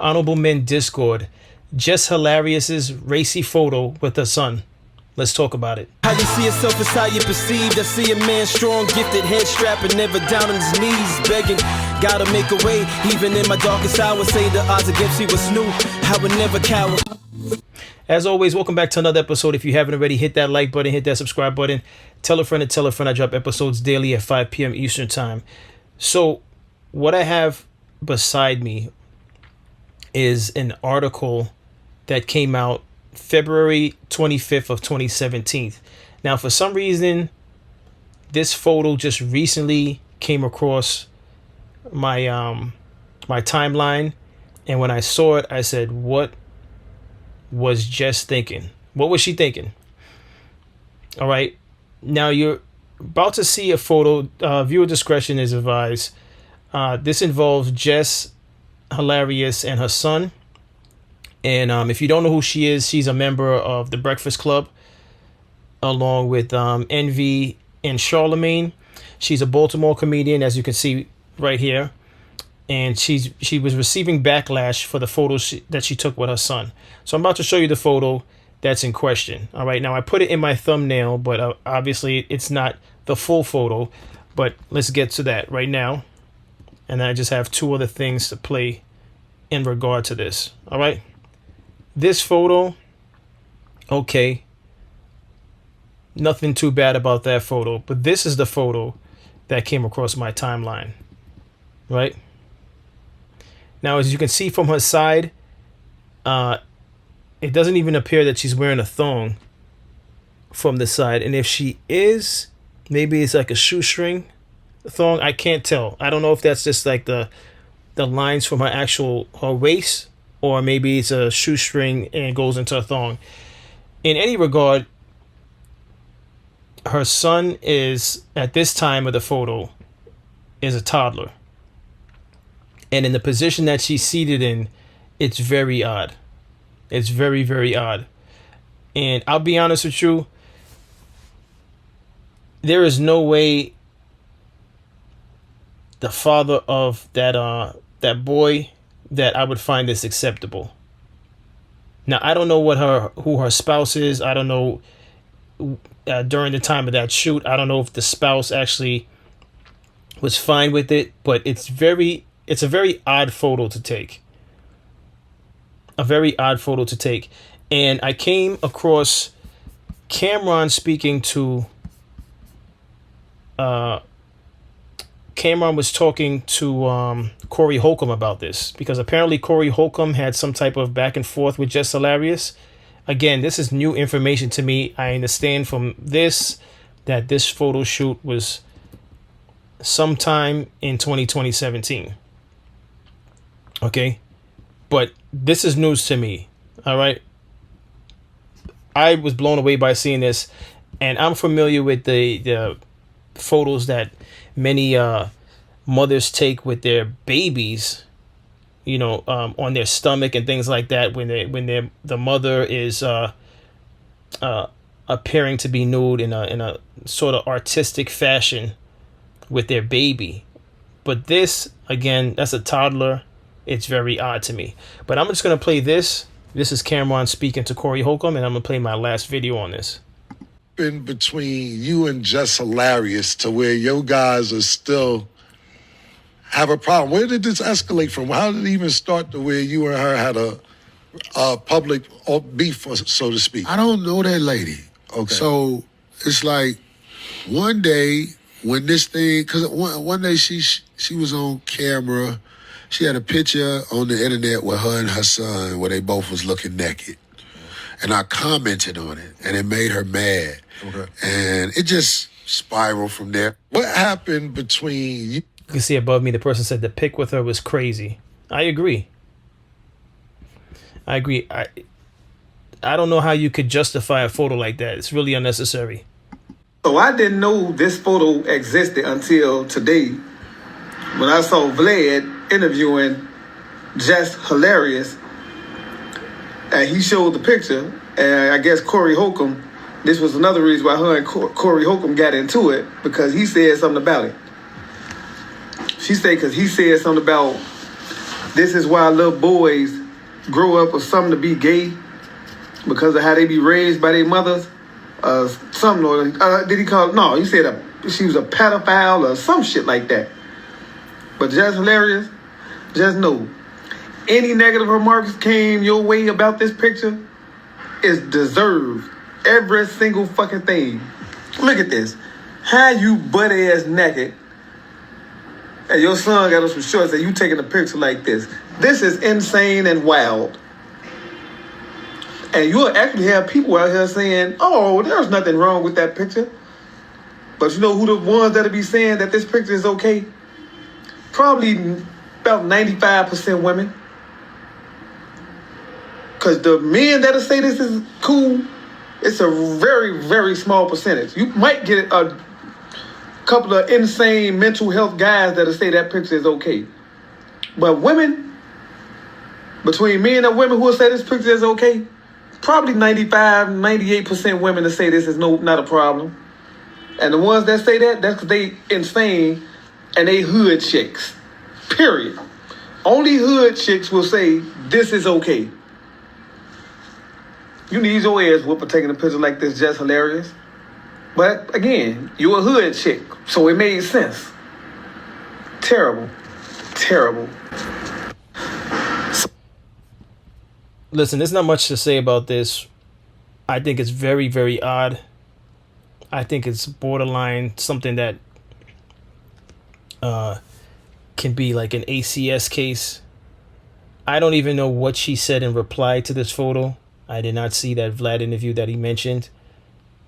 Honorable Men Discord. Jess Hilarious's racy photo with her son. Let's talk about it. How you see yourself is how you perceived. I see a man strong, gifted, head strapping, never down on his knees, begging. Gotta make a way, even in my darkest hour. Say the odds against me was new. I would never cower. As always, welcome back to another episode. If you haven't already, hit that like button, hit that subscribe button. Tell a friend to tell a friend. I drop episodes daily at 5 p.m. Eastern time. So what I have beside me is an article that came out February 25th of 2017. Now, for some reason, this photo just recently came across my my timeline, and when I saw it, I said, "What was Jess thinking? What was she thinking?" All right, now you're about to see a photo. Viewer discretion is advised. This involves Jess Hilarious and her son. And if you don't know who she is, she's a member of the Breakfast Club, along with Envy and Charlemagne. She's a Baltimore comedian, as you can see right here. And she was receiving backlash for the photos that she took with her son. So I'm about to show you the photo that's in question. All right, now I put it in my thumbnail, but obviously it's not the full photo. But let's get to that right now. And I just have two other things to play in regard to this. All right. This photo, okay, nothing too bad about that photo, but this is the photo that came across my timeline, right? Now, as you can see from her side, it doesn't even appear that she's wearing a thong from the side, and if she is, maybe it's like a shoestring thong. I can't tell. I don't know if that's just like the lines from her waist, or maybe it's a shoestring and it goes into a thong. In any regard, her son is, at this time of the photo, is a toddler. And in the position that she's seated in, it's very odd. It's very, very odd. And I'll be honest with you, there is no way the father of that boy that I would find this acceptable. Now, I don't know who her spouse is. I don't know during the time of that shoot. I don't know if the spouse actually was fine with it, but it's a very odd photo to take. A very odd photo to take. And I came across Cameron speaking to Cameron was talking to Corey Holcomb about this, because apparently Corey Holcomb had some type of back and forth with Jess Hilarious. Again, this is new information to me. I understand from this that this photo shoot was sometime in 2017. Okay? But this is news to me. All right? I was blown away by seeing this, and I'm familiar with the photos that many mothers take with their babies, on their stomach and things like that, when the mother is appearing to be nude in a sort of artistic fashion with their baby. But this, again, that's a toddler. It's very odd to me. But I'm just gonna play this. This is Cameron speaking to Corey Holcomb, and I'm gonna play my last video on this. In between you and Jess Hilarious to where your guys are still have a problem? Where did this escalate from? How did it even start to where you and her had a public beef, so to speak? I don't know that lady. Okay. So it's like one day when this thing, because one day she was on camera. She had a picture on the internet with her and her son where they both was looking naked. And I commented on it, and it made her mad. Okay. And it just spiraled from there. What happened between you? You can see above me, the person said the pic with her was crazy. I agree. I don't know how you could justify a photo like that. It's really unnecessary. So I didn't know this photo existed until today, when I saw Vlad interviewing Jess Hilarious, and he showed the picture, and I guess Corey Holcomb, this was another reason why her and Corey Holcomb got into it, because he said something about it. She said because he said something about This is why little boys grow up with something to be gay because of how they be raised by their mothers. Something or did he call? No, he said she was a pedophile or some shit like that. But just hilarious. Just know, any negative remarks came your way about this picture is deserved. Every single fucking thing. Look at this. How you butt ass naked and your son got on some shorts and you taking a picture like this. This is insane and wild. And you'll actually have people out here saying, oh, there's nothing wrong with that picture. But you know who the ones that'll be saying that this picture is okay? Probably about 95% women. Because the men that'll say this is cool, it's a very, very small percentage. You might get a couple of insane mental health guys that'll say that picture is okay. But women, between men and women who will say this picture is okay, probably 95, 98% women that say this is not a problem. And the ones that say that, that's because they insane and they hood chicks. Period. Only hood chicks will say this is okay. You need your ass whooped for taking a picture like this, just hilarious. But again, you a hood chick, so it made sense. Terrible. Terrible. Listen, there's not much to say about this. I think it's very, very odd. I think it's borderline something that can be like an ACS case. I don't even know what she said in reply to this photo. I did not see that Vlad interview that he mentioned.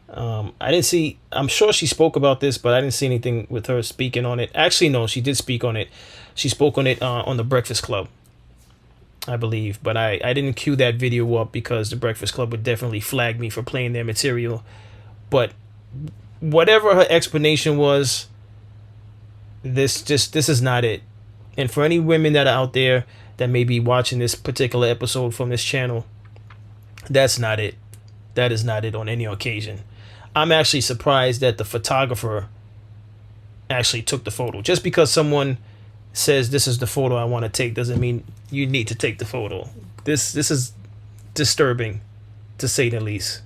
I'm sure she spoke about this, but I didn't see anything with her speaking on it. Actually, no, she did speak on it. She spoke on it on the Breakfast Club, I believe. But I didn't cue that video up because the Breakfast Club would definitely flag me for playing their material. But whatever her explanation was, this is not it. And for any women that are out there that may be watching this particular episode from this channel, that's not it. That is not it on any occasion. I'm actually surprised that the photographer actually took the photo. Just because someone says this is the photo I want to take doesn't mean you need to take the photo. This is disturbing, to say the least.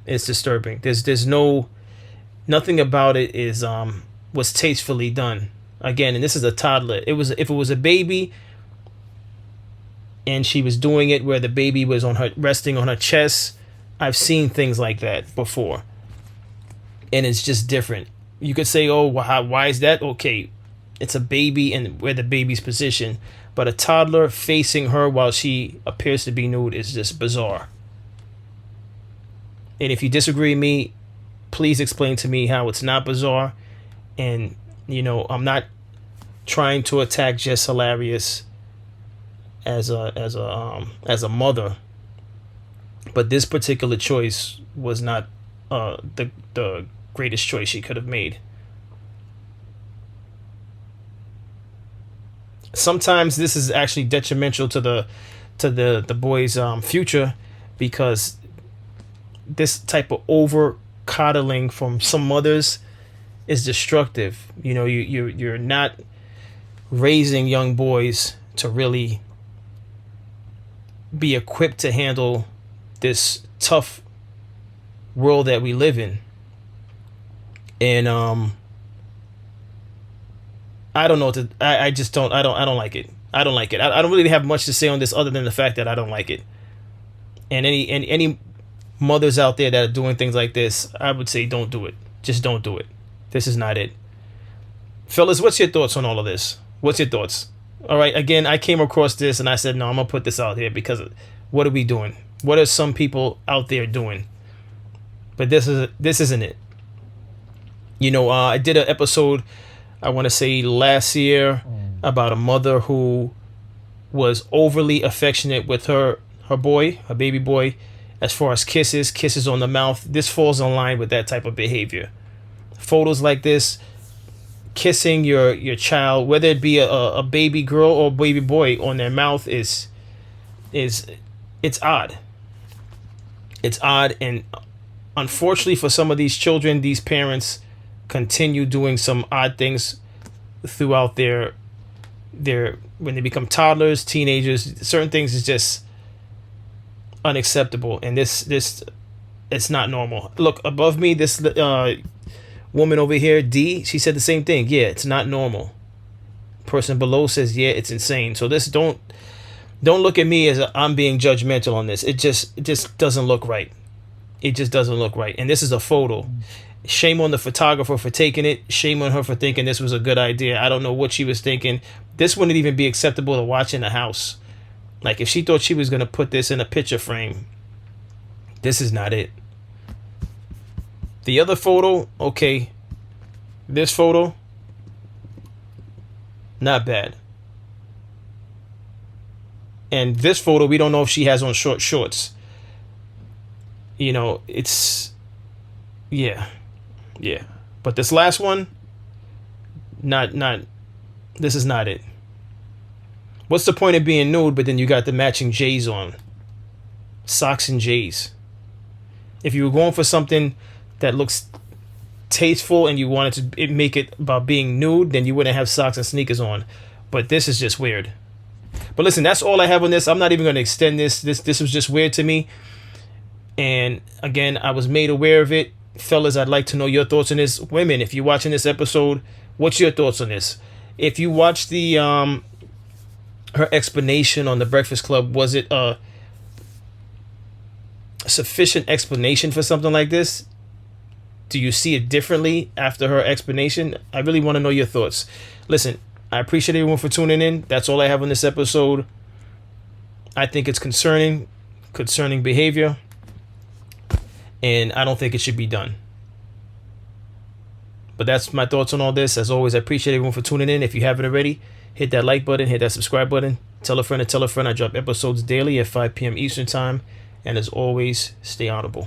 It's disturbing. There's nothing about it is was tastefully done. Again, and this is a toddler. If it was a baby and she was doing it where the baby was resting on her chest, I've seen things like that before. And it's just different. You could say, oh, why is that? Okay, it's a baby and where the baby's position. But a toddler facing her while she appears to be nude is just bizarre. And if you disagree with me, please explain to me how it's not bizarre. And, I'm not trying to attack Jess Hilarious as a mother, but this particular choice was not the greatest choice she could have made. Sometimes this is actually detrimental to the boy's future, because this type of over coddling from some mothers is destructive. You're not raising young boys to really be equipped to handle this tough world that we live in. And I don't know I don't like it. I don't like it. I don't really have much to say on this other than the fact that I don't like it. And any mothers out there that are doing things like this, I would say don't do it. Just don't do it. This is not it. Fellas, what's your thoughts on all of this? What's your thoughts? All right, again, I came across this and I said, no, I'm going to put this out here because what are we doing? What are some people out there doing? But this isn't it. I did an episode, I want to say last year, about a mother who was overly affectionate with her baby boy, as far as kisses on the mouth. This falls in line with that type of behavior. Photos like this, kissing your child, whether it be a baby girl or baby boy, on their mouth it's odd. It's odd, and unfortunately for some of these children, these parents continue doing some odd things throughout their when they become toddlers, teenagers, certain things is just unacceptable. And this it's not normal. Look above me, this woman over here, D, she said the same thing. Yeah, it's not normal. Person below says, yeah, it's insane. So this don't look at me as I'm being judgmental on this. It just doesn't look right. It just doesn't look right. And this is a photo. Shame on the photographer for taking it. Shame on her for thinking this was a good idea. I don't know what she was thinking. This wouldn't even be acceptable to watch in the house. Like if she thought she was going to put this in a picture frame, this is not it. The other photo, okay. This photo, not bad. And this photo, we don't know if she has on short shorts. You know, it's, yeah. But this last one, this is not it. What's the point of being nude, but then you got the matching J's on? Socks and J's. If you were going for something that looks tasteful and you wanted to make it about being nude, then you wouldn't have socks and sneakers on. But this is just weird. But listen, that's all I have on this. I'm not even going to extend this. This was just weird to me. And again, I was made aware of it. Fellas, I'd like to know your thoughts on this. Women, if you're watching this episode, what's your thoughts on this? If you watched the her explanation on the Breakfast Club, was it a sufficient explanation for something like this? Do you see it differently after her explanation? I really want to know your thoughts. Listen, I appreciate everyone for tuning in. That's all I have on this episode. I think it's concerning behavior. And I don't think it should be done. But that's my thoughts on all this. As always, I appreciate everyone for tuning in. If you haven't already, hit that like button, hit that subscribe button. Tell a friend to tell a friend. I drop episodes daily at 5 p.m. Eastern Time. And as always, stay audible.